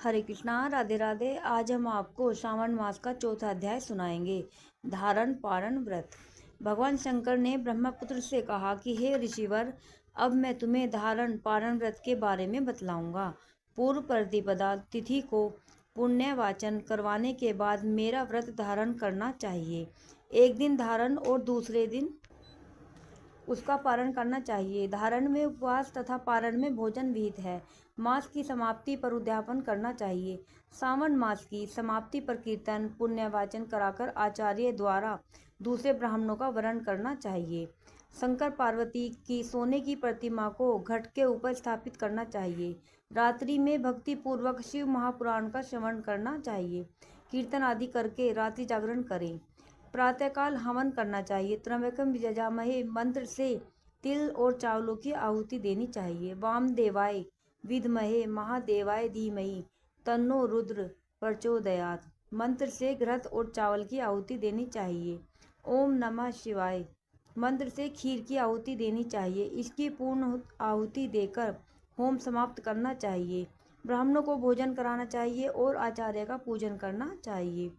हरे कृष्णा, राधे राधे। आज हम आपको श्रावण मास का चौथा अध्याय सुनाएंगे, धारण पारण व्रत। भगवान शंकर ने ब्रह्मपुत्र से कहा कि हे ऋषिवर, अब मैं तुम्हें धारण पारण व्रत के बारे में बतलाऊंगा। पूर्व प्रतिपदा तिथि को पुण्य वाचन करवाने के बाद मेरा व्रत धारण करना चाहिए। एक दिन धारण और दूसरे दिन उसका पारण करना चाहिए। धारण में उपवास तथा पारण में भोजन विहित है। मास की समाप्ति पर उद्यापन करना चाहिए। सावन मास की समाप्ति पर कीर्तन पुण्यवाचन कराकर आचार्य द्वारा दूसरे ब्राह्मणों का वरण करना चाहिए। शंकर पार्वती की सोने की प्रतिमा को घट के ऊपर स्थापित करना चाहिए। रात्रि में भक्ति पूर्वक शिव महापुराण का श्रवण करना चाहिए। कीर्तन आदि करके रात्रि जागरण करें। प्रातःकाल हवन करना चाहिए। त्र्यंबकम यजामहे मंत्र से तिल और चावलों की आहुति देनी चाहिए। वामदेवाय विद्महे महादेवाय धीमहि तन्नो रुद्र प्रचोदयात् मंत्र से घृत और चावल की आहुति देनी चाहिए। ओम नमः शिवाय मंत्र से खीर की आहुति देनी चाहिए। इसकी पूर्ण आहुति देकर होम समाप्त करना चाहिए। ब्राह्मणों को भोजन कराना चाहिए और आचार्य का पूजन करना चाहिए।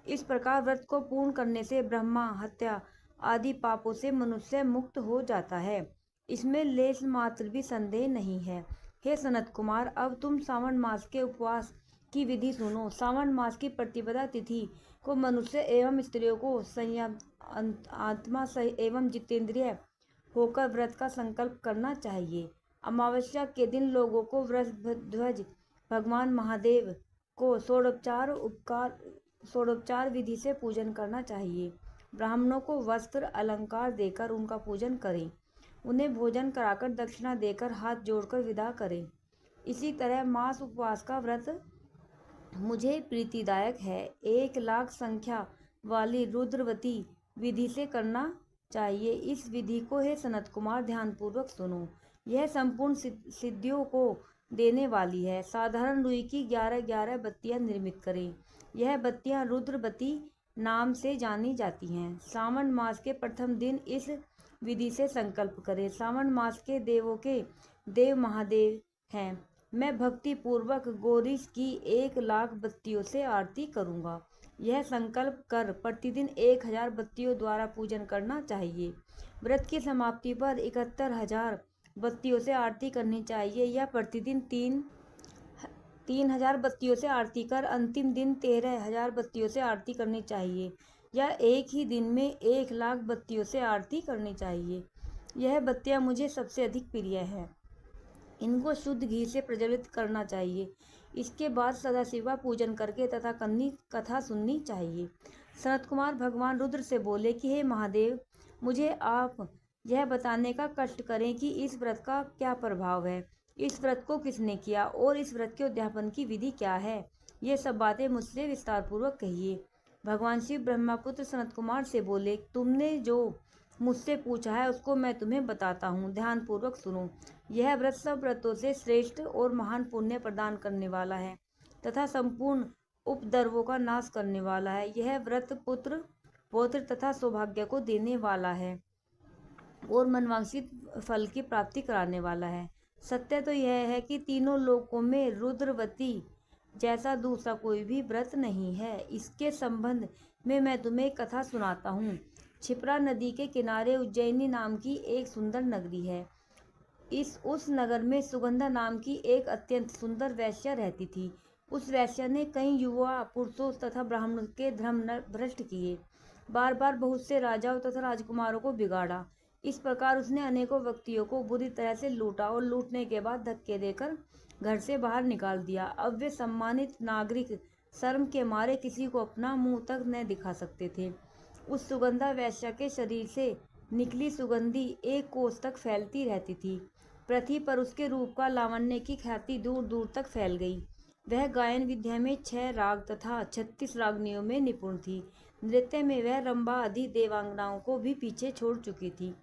इस प्रकार व्रत को पूर्ण करने से ब्रह्मा हत्या आदि पापों से मनुष्य मुक्त हो जाता है। इसमें लेश मात्र भी संदेह नहीं है। हे सनत कुमार, अब तुम सावन मास के उपवास की विधि सुनो। सावन मास की प्रतिपदा तिथि को मनुष्य एवं स्त्रियों को संयम आत्मा एवं जितेंद्रिय होकर व्रत का संकल्प करना चाहिए। अमावस्या के दिन लोगों को वृषध्वज भगवान महादेव को षोडोपचार विधि से पूजन करना चाहिए। ब्राह्मणों को वस्त्र अलंकार देकर उनका पूजन करें। उन्हें भोजन कराकर दक्षिणा देकर हाथ जोड़कर विदा करें। इसी तरह मास उपवास का व्रत मुझे प्रीतिदायक है। 1,00,000 संख्या वाली रुद्रवती विधि से करना चाहिए। इस विधि को हे सनत कुमार ध्यानपूर्वक सुनो। यह संपूर्ण सिद्धियों को देने वाली है। साधारण रुई की 11 बत्तियां निर्मित करें। यह बत्तियां रुद्रवती नाम से जानी जाती हैं। सावन मास के प्रथम दिन इस विधि से संकल्प करें। सावन मास के देवों के देव महादेव हैं। मैं भक्ति पूर्वक गौरीश की 1,00,000 बत्तियों से आरती करूंगा। यह संकल्प कर प्रतिदिन 1,000 बत्तियों द्वारा पूजन करना चाहिए। व्रत की समाप्ति पर 71,000 बत्तियों से आरती करनी चाहिए या प्रतिदिन 3,000 बत्तियों से आरती कर अंतिम दिन 13,000 बत्तियों से आरती करनी चाहिए या एक ही दिन में 1,00,000 बत्तियों से आरती करनी चाहिए। यह बत्तियां मुझे सबसे अधिक प्रिय है। इनको शुद्ध घी से प्रज्वलित करना चाहिए। इसके बाद सदाशिव का पूजन करके तथा कथा सुननी चाहिए। सनत कुमार भगवान रुद्र से बोले कि हे महादेव, मुझे आप यह बताने का कष्ट करें कि इस व्रत का क्या प्रभाव है, इस व्रत को किसने किया और इस व्रत के उद्यापन की विधि क्या है। ये सब बातें मुझसे विस्तार पूर्वक कहिए। भगवान शिव ब्रह्मपुत्र सनत कुमार से बोले, तुमने जो मुझसे पूछा है उसको मैं तुम्हें बताता हूँ, ध्यान पूर्वक सुनो। यह व्रत सब व्रतों से श्रेष्ठ और महान पुण्य प्रदान करने वाला है तथा संपूर्ण उपद्रवों का नाश करने वाला है। यह व्रत पुत्र पौत्र तथा सौभाग्य को देने वाला है और मनवांछित फल की प्राप्ति कराने वाला है। सत्य तो यह है कि तीनों लोकों में रुद्रवती जैसा दूसरा कोई भी व्रत नहीं है। इसके संबंध में मैं तुम्हें एक कथा सुनाता हूँ। क्षिप्रा नदी के किनारे उज्जैनी नाम की एक सुंदर नगरी है। उस नगर में सुगंधा नाम की एक अत्यंत सुंदर वैश्या रहती थी। उस वैश्या ने कई युवा पुरुषों तथा ब्राह्मणों के धर्म भ्रष्ट किए। बार बार बहुत से राजाओं तथा राजकुमारों को बिगाड़ा। इस प्रकार उसने अनेकों व्यक्तियों को बुरी तरह से लूटा और लूटने के बाद धक्के देकर घर से बाहर निकाल दिया। अब वे सम्मानित नागरिक शर्म के मारे किसी को अपना मुंह तक न दिखा सकते थे। उस सुगंधा वैश्या के शरीर से निकली सुगंधी 1 कोस तक फैलती रहती थी। पृथ्वी पर उसके रूप का लावण्य की ख्याति दूर दूर तक फैल गई। वह गायन विद्या में 6 राग तथा 36 रागनियों में निपुण थी। नृत्य में वह रंभा आदि देवांगनाओं को भी पीछे छोड़ चुकी थी।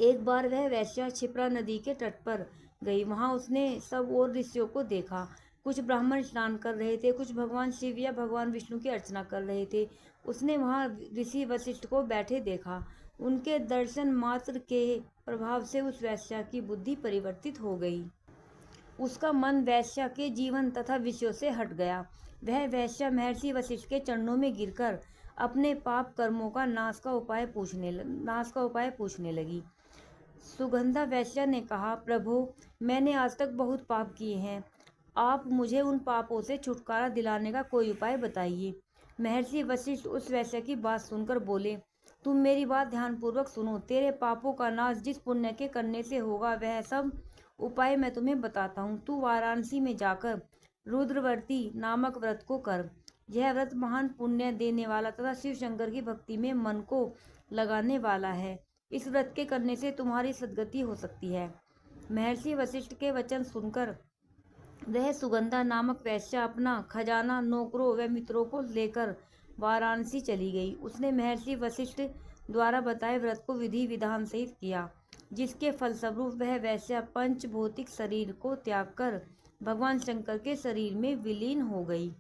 एक बार वह वैश्या क्षिप्रा नदी के तट पर गई। वहां उसने सब और ऋषियों को देखा। कुछ ब्राह्मण स्नान कर रहे थे, कुछ भगवान शिव या भगवान विष्णु की अर्चना कर रहे थे। उसने वहां ऋषि वशिष्ठ को बैठे देखा। उनके दर्शन मात्र के प्रभाव से उस वैश्या की बुद्धि परिवर्तित हो गई। उसका मन वैश्या के जीवन तथा विषयों से हट गया। वह वैश्या महर्षि वशिष्ठ के चरणों में गिरकर अपने पाप कर्मों का नाश का उपाय पूछने लगी। सुगंधा वैश्या ने कहा, प्रभु, मैंने आज तक बहुत पाप किए हैं। आप मुझे उन पापों से छुटकारा दिलाने का कोई उपाय बताइए। महर्षि वशिष्ठ उस वैश्या की बात सुनकर बोले, तुम मेरी बात ध्यानपूर्वक सुनो। तेरे पापों का नाश जिस पुण्य के करने से होगा, वह सब उपाय मैं तुम्हें बताता हूँ। तू वाराणसी में जाकर रुद्रवर्ती नामक व्रत को कर। यह व्रत महान पुण्य देने वाला तथा शिव शंकर की भक्ति में मन को लगाने वाला है। इस व्रत के करने से तुम्हारी सद्गति हो सकती है। महर्षि वशिष्ठ के वचन सुनकर वह सुगंधा नामक वैश्या अपना खजाना, नौकरों व मित्रों को लेकर वाराणसी चली गई। उसने महर्षि वशिष्ठ द्वारा बताए व्रत को विधि विधान सहित किया, जिसके फलस्वरूप वह वैश्या पंच भौतिक शरीर को त्याग कर भगवान शंकर के शरीर में विलीन हो गई।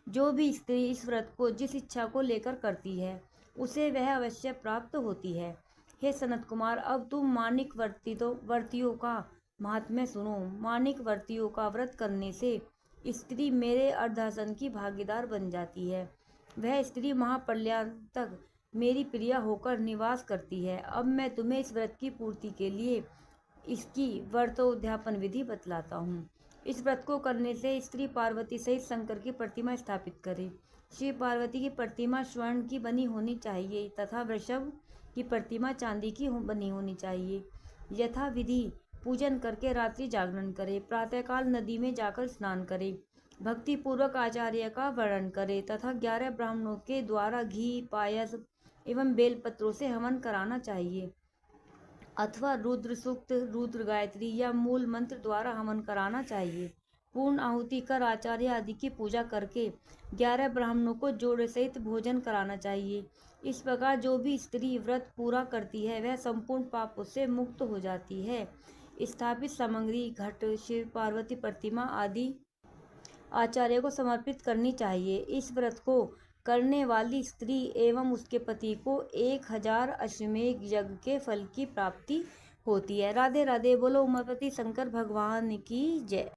जो भी स्त्री इस व्रत को जिस इच्छा को लेकर करती है, उसे वह अवश्य प्राप्त होती है। हे सनत कुमार, अब तुम माणिक व्रतियों का महात्म्य सुनो। माणिक व्रतियों का व्रत करने से स्त्री मेरे अर्धासन की भागीदार बन जाती है। वह स्त्री महाप्रलय तक मेरी प्रिया होकर निवास करती है। अब मैं तुम्हें इस व्रत की पूर्ति के लिए इसकी व्रतोद्यापन विधि बतलाता हूँ। इस व्रत को करने से स्त्री पार्वती सहित शंकर की प्रतिमा स्थापित करे। शिव पार्वती की प्रतिमा स्वर्ण की बनी होनी चाहिए तथा वृषभ की प्रतिमा चांदी की बनी होनी चाहिए। यथा विधि पूजन करके रात्रि जागरण करे। प्रातःकाल नदी में जाकर स्नान करे। भक्ति पूर्वक आचार्य का वर्णन करे तथा 11 ब्राह्मणों के द्वारा घी, पायस एवं बेलपत्रों से हवन कराना चाहिए, अथवा रुद्र सूक्त, रुद्र गायत्री या मूल मंत्र द्वारा हवन कराना चाहिए। पूर्ण आहुति कर आचार्य आदि की पूजा करके 11 ब्राह्मणों को जोड़े सहित भोजन कराना चाहिए। इस प्रकार जो भी स्त्री व्रत पूरा करती है, वह संपूर्ण पापों से मुक्त हो जाती है। स्थापित सामग्री घट, शिव पार्वती प्रतिमा आदि आचार्य को समर्पित करनी चाहिए। इस व्रत को करने वाली स्त्री एवं उसके पति को 1000 अश्वमेध यज्ञ के फल की प्राप्ति होती है। राधे राधे। बोलो उमापति शंकर भगवान की जय।